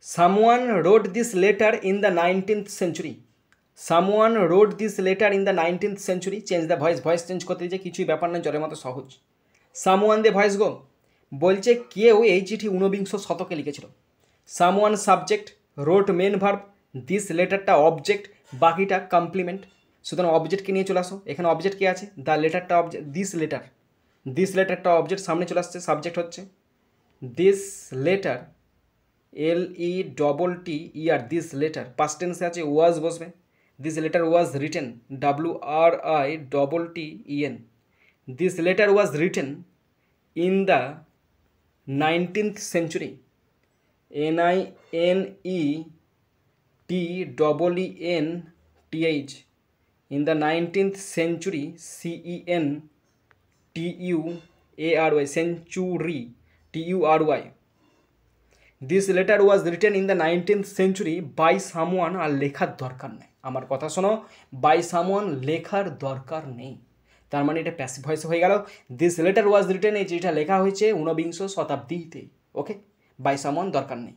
Someone wrote this letter in the 19th century. Someone wrote this letter in the 19th century. Change the voice, voice change করতে দিয়েছে, কিছুই ব্যাপার না, জলের মতো সহজ। সামওয়ান দিয়ে ভয়েস গো। বলছে কেউ এই চিঠি ঊনবিংশ শতকে লিখেছিল। Someone subject, wrote main verb, this লেটারটা অবজেক্ট, বাকিটা কমপ্লিমেন্ট। সুতরাং অবজেক্টকে নিয়ে চলে আসো। এখানে অবজেক্ট কে আছে? দ্য লেটারটা অবজেক্ট, দিস লেটারটা অবজেক্ট, সামনে চলে আসছে, সাবজেক্ট হচ্ছে this letter, LETTER, this letter. Past টেন্সে আছে, ওয়াজ বসবে। This letter was written, WRITTEN। This letter was written in the 19th century, NINETEENTH, in the 19th century, CENTURY, century, TURY. This letter was written in the 19th century by someone. আর লেখার দরকার নেই, আমার কথা শোনো, by someone লেখার দরকার নেই, তার মানে এটা প্যাসিভ ভয়েস হয়ে গেল। দিস লেটার ওয়াজ রিটেন, এই যেটা লেখা হয়েছে ঊনবিংশ শতাব্দীতে, ওকে, বাই সামওয়ান দরকার নেই।